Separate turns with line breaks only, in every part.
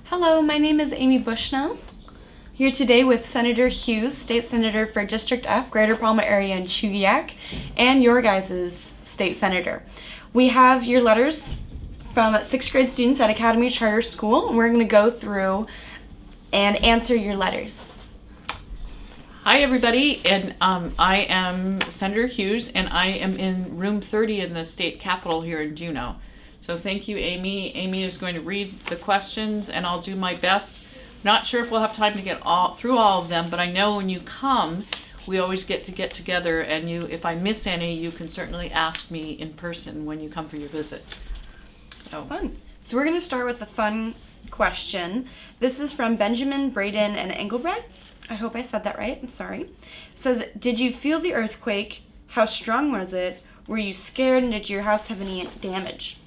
Hello, my name is Amy Bushnell. Here today with Senator Hughes, State Senator for District F, Greater Palma Area and Chugiak, and your guys' State Senator. We have your letters from 6th grade students at Academy Charter School, and we're going to go through and answer your letters.
Hi everybody, and I am Senator Hughes, and I am in room 30 in the state capitol here in Juneau. So thank you, Amy. Amy is going to read the questions, and I'll do my best. Not sure if we'll have time to get through all of them, but I know when you come, we always get together, and if I miss any, you can certainly ask me in person when you come for your visit.
Fun. So we're going to start with the fun question. This is from Benjamin, Braden, and Engelbrett. I hope I said that right. I'm sorry. It says, did you feel the earthquake? How strong was it? Were you scared, and did your house have any damage?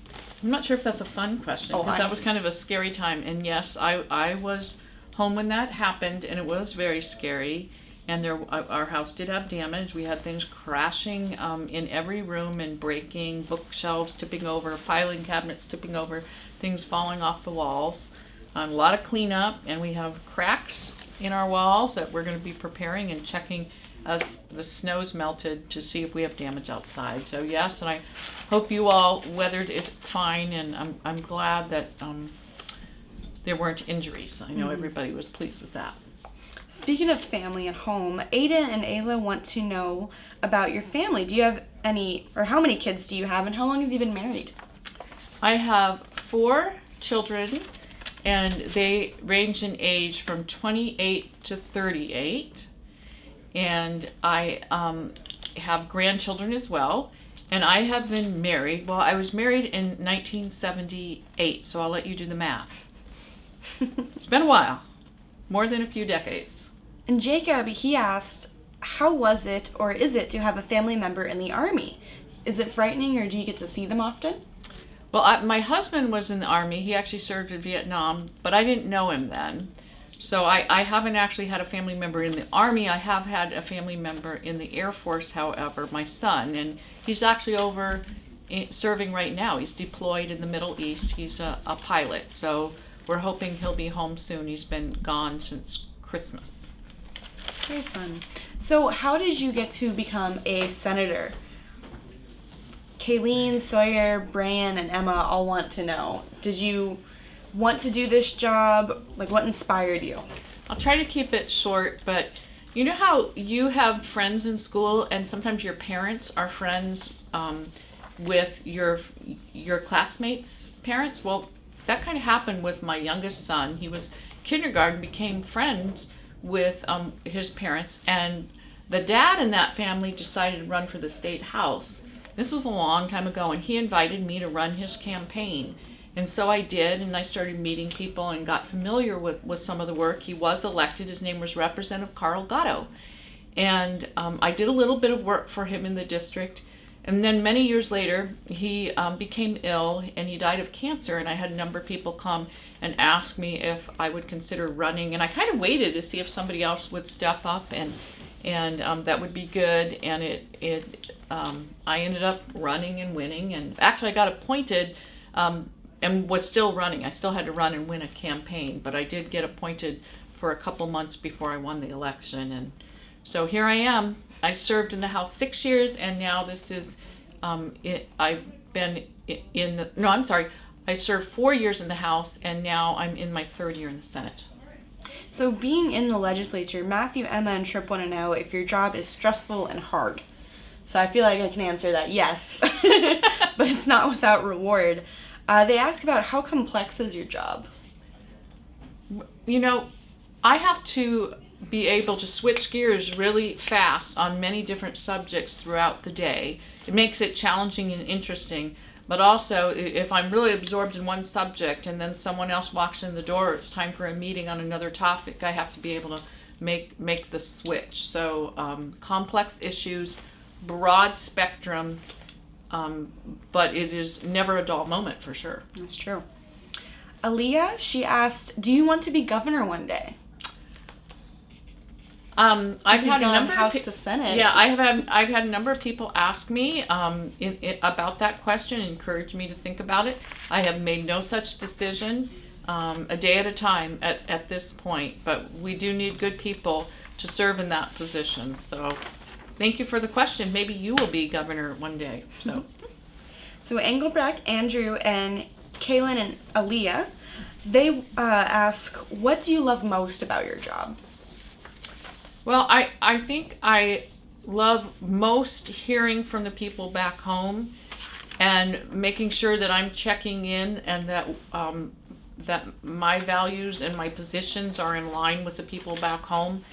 I'm not sure if that's a fun question, because that was kind of a scary time. And yes, I was home when that happened, and it was very scary. And our house did have damage. We had things crashing in every room and breaking, bookshelves tipping over, filing cabinets tipping over, things falling off the walls. A lot of cleanup, and we have cracks in our walls that we're going to be preparing and checking as the snow's melted to see if we have damage outside. So yes, and I hope you all weathered it fine, and I'm glad that there weren't injuries. I know everybody was pleased with that.
Speaking of family at home, Ada and Ayla want to know about your family. Do you have any, or how many kids do you have, and how long have you been married?
I have 4 children, and they range in age from 28 to 38. And I have grandchildren as well. And I have been married. Well, I was married in 1978, so I'll let you do the math. It's been a while, more than a few decades.
And Jacob, he asked, how was it or is it to have a family member in the Army? Is it frightening, or do you get to see them often?
Well, my husband was in the Army. He actually served in Vietnam, but I didn't know him then. So I haven't actually had a family member in the Army. I have had a family member in the Air Force, however, my son. And he's actually over serving right now. He's deployed in the Middle East. He's a pilot. So we're hoping he'll be home soon. He's been gone since Christmas.
Very fun. So how did you get to become a senator? Kayleen, Sawyer, Brian, and Emma all want to know. Did you want to do this job? Like, what inspired you?
I'll try to keep it short, but you know how you have friends in school, and sometimes your parents are friends with your classmates' parents? Well, that kind of happened with my youngest son. He was kindergarten, became friends with his parents, and the dad in that family decided to run for the state house. This was a long time ago, and he invited me to run his campaign. And so I did, and I started meeting people and got familiar with some of the work. He was elected. His name was Representative Carl Gatto. And I did a little bit of work for him in the district. And then many years later, he became ill, and he died of cancer. And I had a number of people come and ask me if I would consider running. And I kind of waited to see if somebody else would step up, and that would be good. And I ended up running and winning. And actually, I got appointed and was still running. I still had to run and win a campaign, but I did get appointed for a couple months before I won the election. And so here I am. I served in the House 6 years, and now this is, I served 4 years in the House, and now I'm in my 3rd year in the Senate.
So being in the legislature, Matthew, Emma, and Tripp want to know if your job is stressful and hard. So I feel like I can answer that yes, but it's not without reward. They ask about how complex is your job?
You know, I have to be able to switch gears really fast on many different subjects throughout the day. It makes it challenging and interesting, but also if I'm really absorbed in one subject and then someone else walks in the door, it's time for a meeting on another topic, I have to be able to make the switch. So complex issues, broad spectrum, but it is never a dull moment, for sure.
That's true. Aaliyah, she asked, do you want to be governor one day?
I've had a number
House to Senate.
Yeah, I've had a number of people ask me about that question, and encourage me to think about it. I have made no such decision. a day at a time at this point. But we do need good people to serve in that position. So thank you for the question. Maybe you will be governor one day.
So Engelbrecht, Andrew, and Kaylin and Aaliyah, they ask, what do you love most about your job?
Well, I think I love most hearing from the people back home and making sure that I'm checking in and that my values and my positions are in line with the people back home.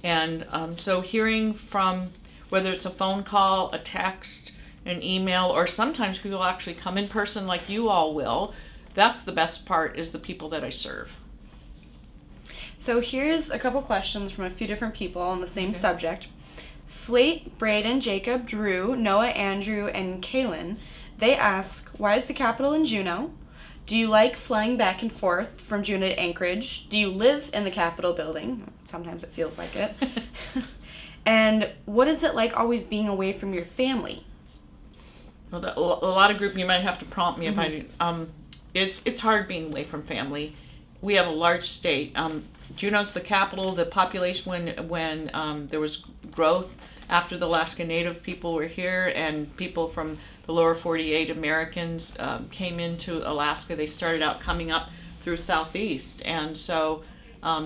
And so hearing from, whether it's a phone call, a text, an email, or sometimes people actually come in person like you all will, that's the best part, is the people that I serve.
So here's a couple questions from a few different people on the same subject. Slate, Braden, Jacob, Drew, Noah, Andrew, and Kaylin, they ask, why is the capital in Juneau? Do you like flying back and forth from Juneau to Anchorage? Do you live in the Capitol building? Sometimes it feels like it. And what is it like always being away from your family?
Well, a lot of group, you might have to prompt me if I do. It's hard being away from family. We have a large state. Juneau's the capital. The population, when there was growth after the Alaska Native people were here and people from the lower 48 Americans came into Alaska, they started out coming up through southeast. And so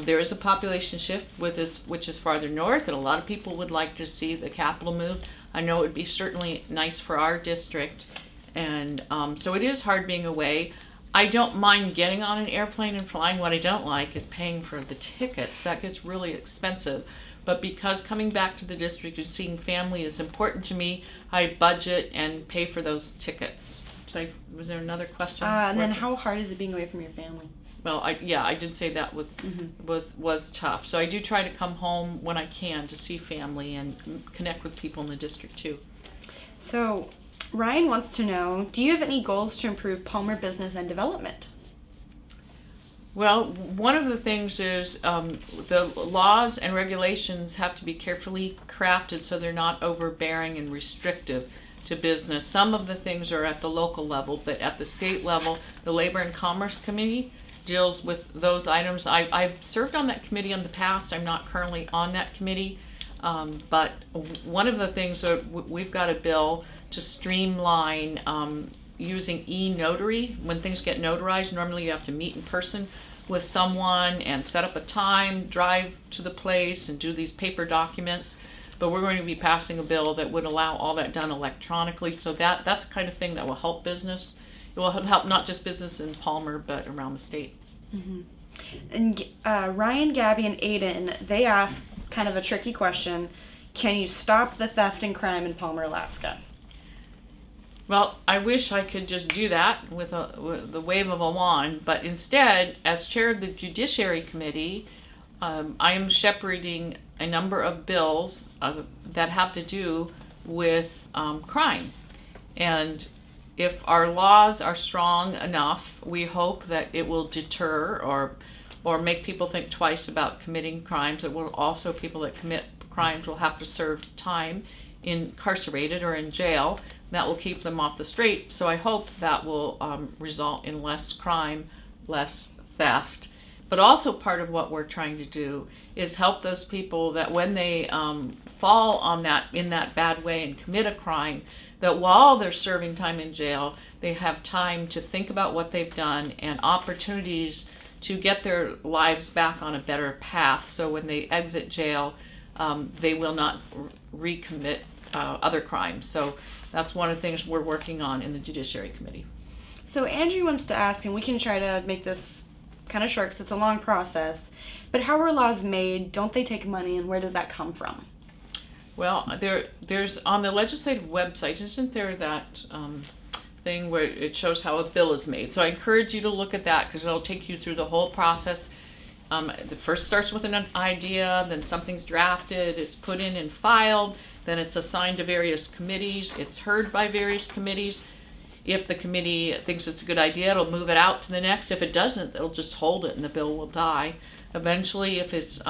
there is a population shift with this, which is farther north, and a lot of people would like to see the capital moved. I know it would be certainly nice for our district. And so it is hard being away. I don't mind getting on an airplane and flying. What I don't like is paying for the tickets. That gets really expensive. But because coming back to the district and seeing family is important to me, I budget and pay for those tickets. Was there another question?
And then how hard is it being away from your family?
Well, I did say that was tough. So I do try to come home when I can to see family and connect with people in the district too.
So Ryan wants to know, do you have any goals to improve Palmer business and development?
Well, one of the things is the laws and regulations have to be carefully crafted so they're not overbearing and restrictive to business. Some of the things are at the local level, but at the state level, the Labor and Commerce Committee deals with those items. I've served on that committee in the past. I'm not currently on that committee, but one of the things we've got a bill to streamline using e-notary. When things get notarized, normally you have to meet in person with someone and set up a time, drive to the place and do these paper documents. But we're going to be passing a bill that would allow all that done electronically. So that's the kind of thing that will help business. It will help not just business in Palmer, but around the state.
Mm-hmm. And Ryan, Gabby, and Aiden, they ask kind of a tricky question. Can you stop the theft and crime in Palmer, Alaska?
Well, I wish I could just do that with the wave of a wand, but instead, as chair of the Judiciary Committee, I am shepherding a number of bills that have to do with crime. And if our laws are strong enough, we hope that it will deter or make people think twice about committing crimes. It will also, people that commit crimes will have to serve time incarcerated or in jail. That will keep them off the street. So I hope that will result in less crime, less theft. But also part of what we're trying to do is help those people that when they fall on in that bad way and commit a crime, that while they're serving time in jail, they have time to think about what they've done and opportunities to get their lives back on a better path. So when they exit jail, they will not recommit other crimes. So that's one of the things we're working on in the Judiciary Committee.
So Andrew wants to ask, and we can try to make this kind of short because it's a long process, but how are laws made? Don't they take money, and where does that come from?
Well, there's on the legislative website, isn't there that thing where it shows how a bill is made? So I encourage you to look at that because it'll take you through the whole process. The first starts with an idea, then something's drafted, it's put in and filed, then it's assigned to various committees, it's heard by various committees. If the committee thinks it's a good idea, it'll move it out to the next. If it doesn't, it'll just hold it and the bill will die. Eventually, if it's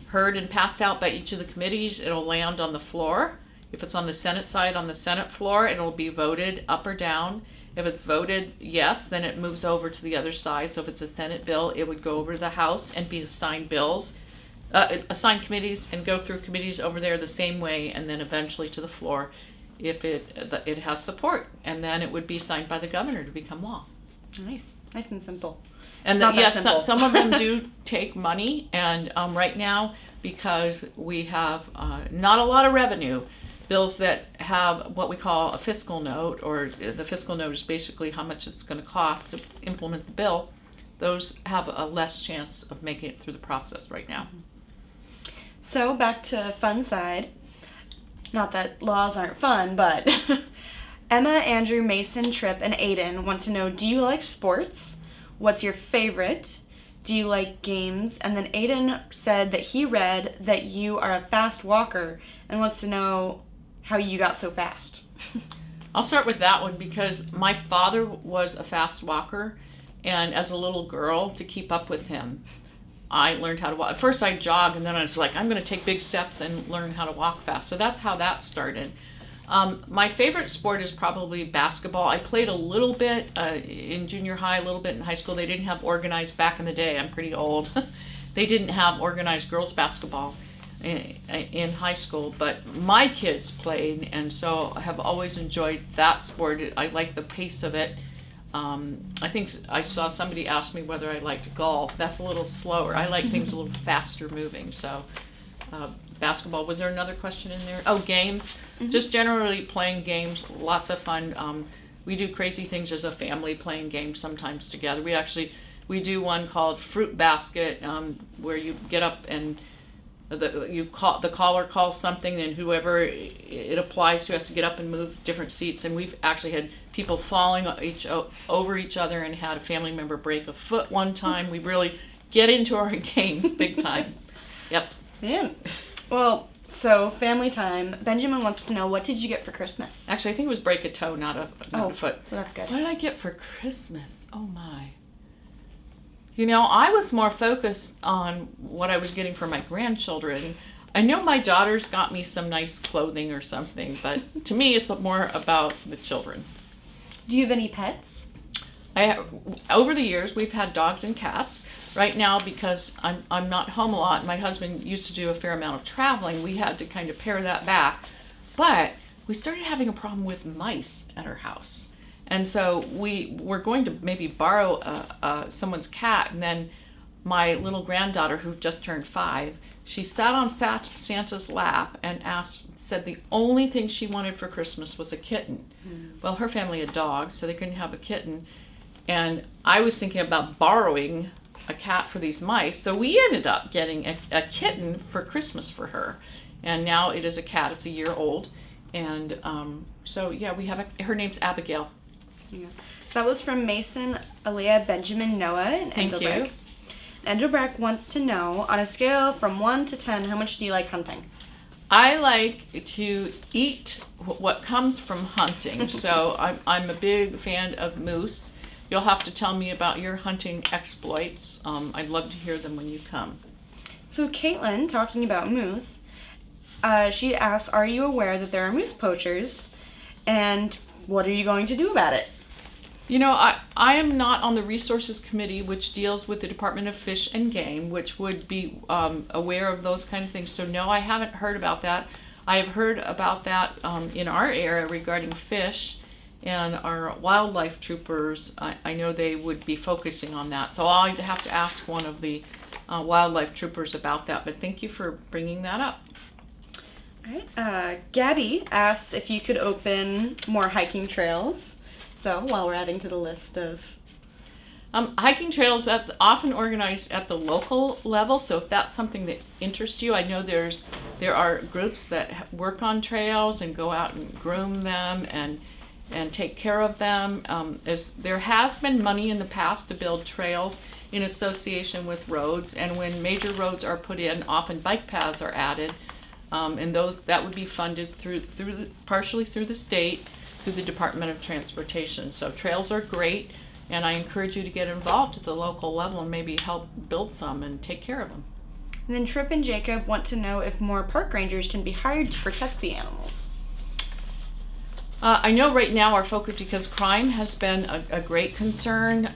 heard and passed out by each of the committees, it'll land on the floor. If it's on the Senate side, on the Senate floor, it'll be voted up or down. If it's voted yes, then it moves over to the other side. So if it's a Senate bill, it would go over to the House and be assigned assigned committees and go through committees over there the same way, and then eventually to the floor if it has support, and then it would be signed by the governor to become law.
Nice and simple.
And yes, some of them do take money, and right now, because we have not a lot of revenue, bills that have what we call a fiscal note, or the fiscal note is basically how much it's going to cost to implement the bill, those have a less chance of making it through the process right now.
So back to fun side. Not that laws aren't fun, but Emma, Andrew, Mason, Tripp, and Aiden want to know, do you like sports? What's your favorite? Do you like games? And then Aiden said that he read that you are a fast walker and wants to know how you got so fast.
I'll start with that one because my father was a fast walker, and as a little girl, to keep up with him, I learned how to walk. At first I jogged, and then I was like, I'm going to take big steps and learn how to walk fast. So that's how that started. My favorite sport is probably basketball. I played a little bit in junior high, a little bit in high school. They didn't have organized back in the day. I'm pretty old. They didn't have organized girls basketball in high school, but my kids played, and so I have always enjoyed that sport. I like the pace of it. I think I saw somebody ask me whether I liked golf. That's a little slower. I like things a little faster moving. So basketball. Was there another question in there? Oh, games. Mm-hmm. Just generally playing games. Lots of fun. We do crazy things as a family, playing games sometimes together. We do one called Fruit Basket, where you get up and the caller calls something, and whoever it applies to has to get up and move different seats. And we've actually had people falling over each other, and had a family member break a foot one time. We really get into our games big time. Yep.
Man. Well, so family time. Benjamin wants to know, what did you get for Christmas?
Actually, I think it was break a toe, not a foot.
So that's good.
What did I get for Christmas? Oh my. I was more focused on what I was getting for my grandchildren. I know my daughters got me some nice clothing or something, but to me it's more about the children.
Do you have any pets?
Over the years, we've had dogs and cats. Right now, because I'm not home a lot, my husband used to do a fair amount of traveling, we had to kind of pare that back. But we started having a problem with mice at our house. And so we were going to maybe borrow someone's cat, and then my little granddaughter, who just turned 5, she sat on Santa's lap and said the only thing she wanted for Christmas was a kitten. Well, her family had dogs, so they couldn't have a kitten. And I was thinking about borrowing a cat for these mice, so we ended up getting a kitten for Christmas for her. And now it is a cat. It's a year old. And so, yeah, we have her name's Abigail.
Yeah. So that was from Mason, Aaliyah, Benjamin, Noah, and Engelbrecht.
Thank you.
Engelbrecht wants to know, on a scale from 1 to 10, how much do you like hunting?
I like to eat what comes from hunting. So I'm a big fan of moose. You'll have to tell me about your hunting exploits. I'd love to hear them when you come. So
Caitlin, talking about moose, she asks, are you aware that there are moose poachers, and what are you going to do about it?
I am not on the resources committee, which deals with the Department of Fish and Game, which would be aware of those kind of things. So no, I haven't heard about that. I have heard about that in our area regarding fish, and our wildlife troopers, I know they would be focusing on that. So I'll have to ask one of the wildlife troopers about that, but thank you for bringing that up.
All right. Gabby asks if you could open more hiking trails. So while we're adding to the list of...
hiking trails, that's often organized at the local level, so if that's something that interests you, I know there are groups that work on trails and go out and groom them and take care of them. There has been money in the past to build trails in association with roads, and when major roads are put in, often bike paths are added, and that would be funded partially through the state, through the Department of Transportation. So trails are great, and I encourage you to get involved at the local level and maybe help build some and take care of them.
And then Tripp and Jacob want to know if more park rangers can be hired to protect the animals.
I know right now our focus, because crime has been a great concern,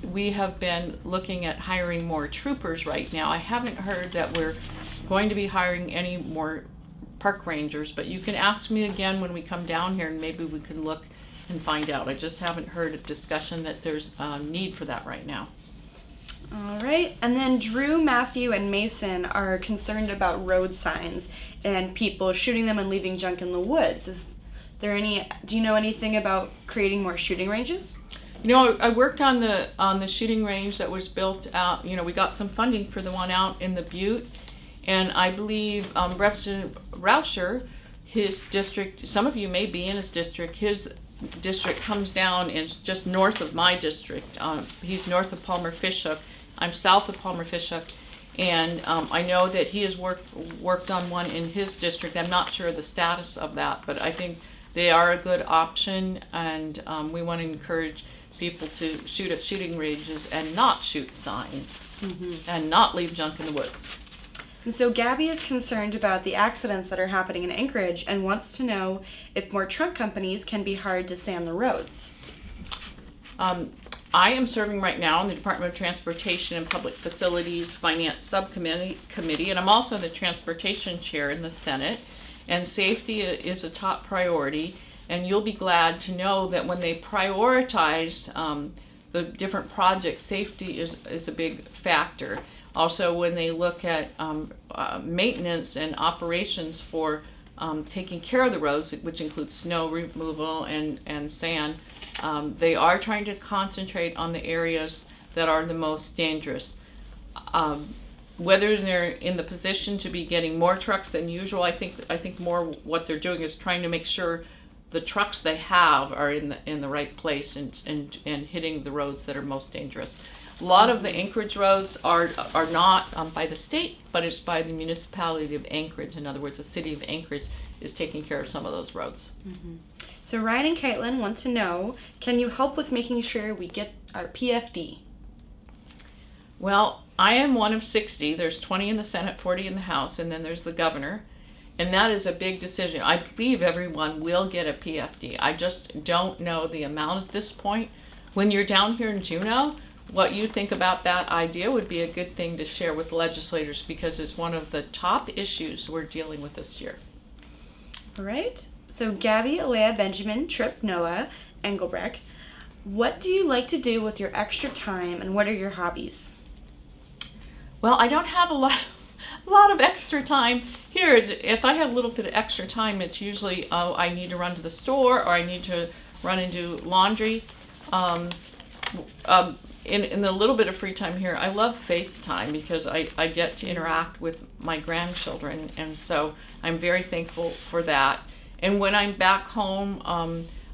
we have been looking at hiring more troopers right now. I haven't heard that we're going to be hiring any more park rangers, but you can ask me again when we come down here and maybe we can look and find out. I just haven't heard a discussion that there's a need for that right now.
All right, and then Drew, Matthew, and Mason are concerned about road signs and people shooting them and leaving junk in the woods. Do you know anything about creating more shooting ranges?
I worked on the shooting range that was built out. We got some funding for the one out in the Butte, and I believe Representative Rauscher, his district, some of you may be in his district comes down and just north of my district. He's north of Palmer Fishhook. I'm south of Palmer Fishhook, and I know that he has worked on one in his district. I'm not sure of the status of that, but I think they are a good option, and we want to encourage people to shoot at shooting ranges and not shoot signs and not leave junk in the woods.
And so Gabby is concerned about the accidents that are happening in Anchorage and wants to know if more truck companies can be hired to sand the roads.
I am serving right now in the Department of Transportation and Public Facilities Finance Subcommittee, and I'm also the Transportation Chair in the Senate. And safety is a top priority, and you'll be glad to know that when they prioritize the different projects, safety is a big factor. Also, when they look at maintenance and operations for taking care of the roads, which includes snow removal and sand, they are trying to concentrate on the areas that are the most dangerous. Whether they're in the position to be getting more trucks than usual, I think more what they're doing is trying to make sure the trucks they have are in the right place and hitting the roads that are most dangerous. A lot of the Anchorage roads are not by the state, but it's by the municipality of Anchorage. In other words, the city of Anchorage is taking care of some of those roads.
Mm-hmm. So Ryan and Caitlin want to know, can you help with making sure we get our PFD?
Well, I am one of 60. There's 20 in the Senate, 40 in the House, and then there's the governor. And that is a big decision. I believe everyone will get a PFD. I just don't know the amount at this point. When you're down here in Juneau, what you think about that idea would be a good thing to share with legislators, because it's one of the top issues we're dealing with this year.
All right. So Gabby, Alea, Benjamin, Tripp, Noah, Engelbrecht, what do you like to do with your extra time, and what are your hobbies?
Well, I don't have a lot of extra time here. If I have a little bit of extra time, it's usually I need to run to the store, or I need to run and do laundry. In the little bit of free time here, I love FaceTime because I get to interact with my grandchildren, and so I'm very thankful for that. And when I'm back home,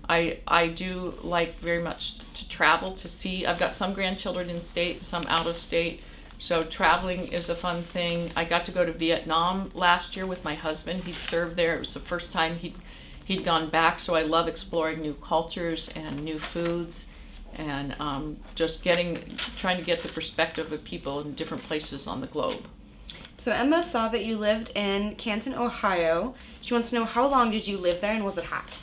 I do like very much to travel to see. I've got some grandchildren in state, some out of state, so traveling is a fun thing. I got to go to Vietnam last year with my husband. He'd served there. It was the first time he'd gone back, so I love exploring new cultures and new foods, and just trying to get the perspective of people in different places on the globe.
So Emma saw that you lived in Canton, Ohio. She wants to know, how long did you live there, and was it hot?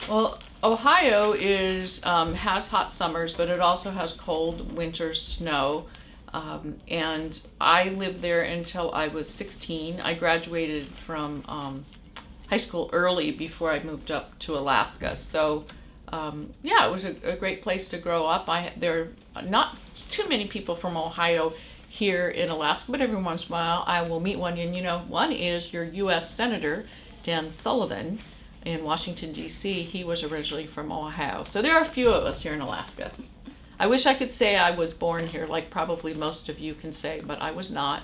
Well, Ohio has hot summers, but it also has cold winters, snow. And I lived there until I was 16. I graduated from high school early before I moved up to Alaska. So yeah, it was a great place to grow up. There are not too many people from Ohio here in Alaska, but every once in a while I will meet one. And one is your U.S. Senator, Dan Sullivan, in Washington, D.C. He was originally from Ohio. So there are a few of us here in Alaska. I wish I could say I was born here, like probably most of you can say, but I was not.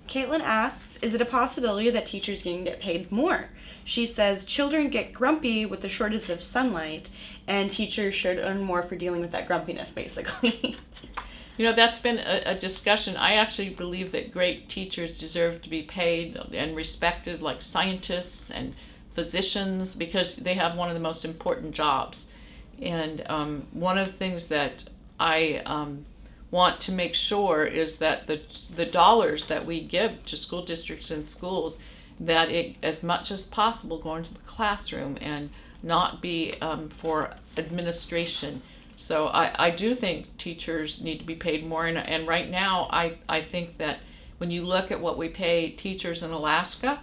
Caitlin asks, is it a possibility that teachers can get paid more? She says children get grumpy with the shortage of sunlight, and teachers should earn more for dealing with that grumpiness, basically.
That's been a discussion. I actually believe that great teachers deserve to be paid and respected, like scientists and physicians, because they have one of the most important jobs. And one of the things that I want to make sure is that the dollars that we give to school districts and schools that it, as much as possible, go into the classroom and not be for administration. So I do think teachers need to be paid more, and right now I think that when you look at what we pay teachers in Alaska,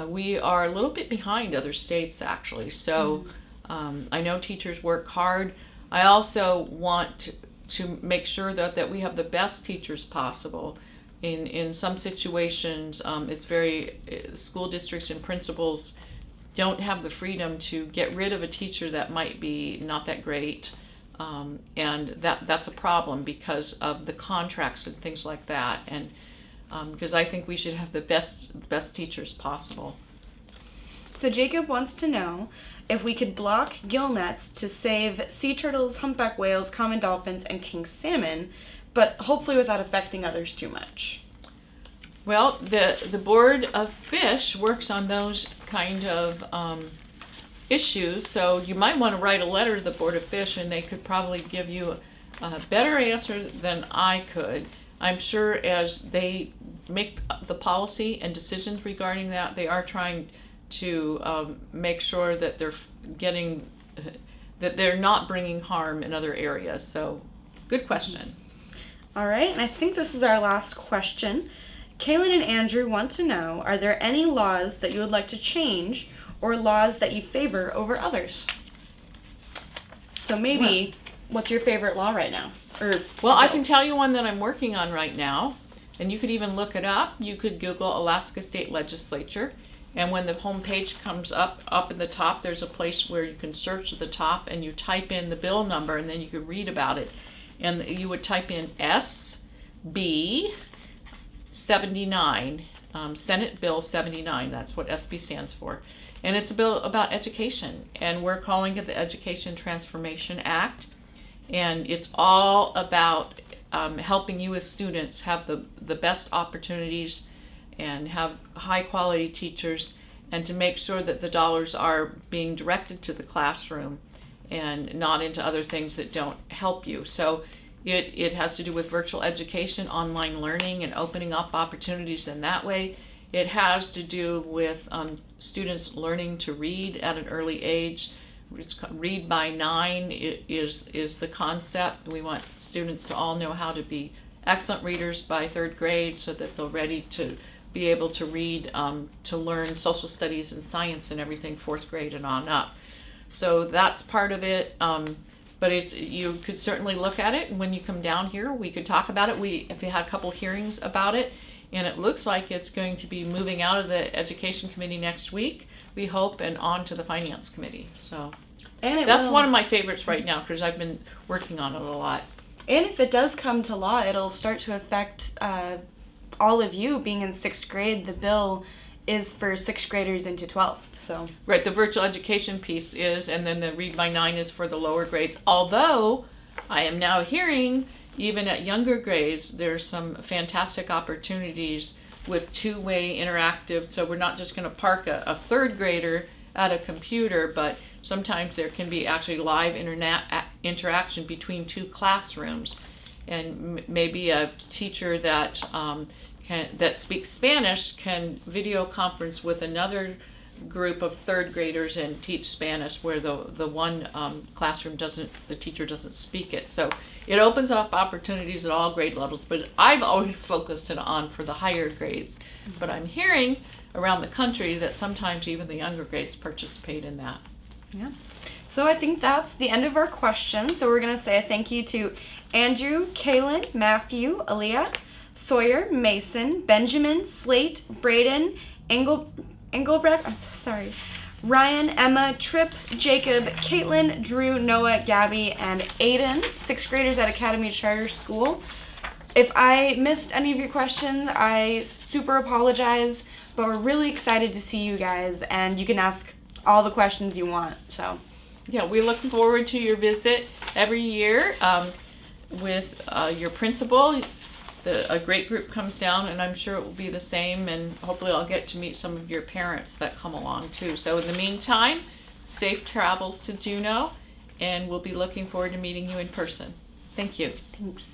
we are a little bit behind other states actually. So I know teachers work hard. I also want to make sure that we have the best teachers possible. In some situations, it's school districts and principals don't have the freedom to get rid of a teacher that might be not that great. And that's a problem because of the contracts and things like that. And because I think we should have the best teachers possible.
So Jacob wants to know if we could block gill nets to save sea turtles, humpback whales, common dolphins, and king salmon, but hopefully without affecting others too much.
Well, the Board of Fish works on those kind of issues, so you might want to write a letter to the Board of Fish, and they could probably give you a better answer than I could. I'm sure as they make the policy and decisions regarding that, they are trying to make sure that they're not bringing harm in other areas. So, good question.
All right, and I think this is our last question. Kaylin and Andrew want to know, are there any laws that you would like to change or laws that you favor over others? So maybe, what's your favorite law right now?
Well, I can tell you one that I'm working on right now, and you could even look it up. You could Google Alaska State Legislature, and when the home page comes up in the top, there's a place where you can search at the top, and you type in the bill number, and then you can read about it. And you would type in SB 79, Senate Bill 79, that's what SB stands for. And it's a bill about education, and we're calling it the Education Transformation Act. And it's all about helping you as students have the best opportunities and have high quality teachers, and to make sure that the dollars are being directed to the classroom and not into other things that don't help you. So it has to do with virtual education, online learning, and opening up opportunities in that way. It has to do with students learning to read at an early age. It's Read by 9 is the concept. We want students to all know how to be excellent readers by 3rd grade so that they're ready to be able to read, to learn social studies and science and everything 4th grade and on up. So that's part of it. But you could certainly look at it, and when you come down here, we could talk about it. If we had a couple hearings about it, and it looks like it's going to be moving out of the Education Committee next week, we hope, and on to the Finance Committee. So that's one of my favorites right now because I've been working on it a lot.
And if it does come to law, it'll start to affect all of you being in 6th grade. The bill is for 6th graders into 12th. So
right, the virtual education piece is, and then the Read by 9 is for the lower grades. Although I am now hearing even at younger grades, there's some fantastic opportunities with two-way interactive. So we're not just going to park a 3rd grader at a computer, but sometimes there can be actually live interaction between 2 classrooms, and maybe a teacher that that speaks Spanish can video conference with another group of 3rd graders and teach Spanish where the one classroom the teacher doesn't speak it. So it opens up opportunities at all grade levels, but I've always focused it on for the higher grades. But I'm hearing around the country that sometimes even the younger grades participate in that.
Yeah. So I think that's the end of our questions. So we're going to say a thank you to Andrew, Kaylin, Matthew, Aaliyah, Sawyer, Mason, Benjamin, Slate, Braden, Engelbrecht, I'm so sorry, Ryan, Emma, Tripp, Jacob, Caitlin, Drew, Noah, Gabby, and Aiden, 6th graders at Academy Charter School. If I missed any of your questions, I super apologize, but we're really excited to see you guys, and you can ask all the questions you want. So
yeah, we look forward to your visit every year with your principal. A great group comes down, and I'm sure it will be the same, and hopefully I'll get to meet some of your parents that come along too. So in the meantime, safe travels to Juneau, and we'll be looking forward to meeting you in person. Thank you.
Thanks.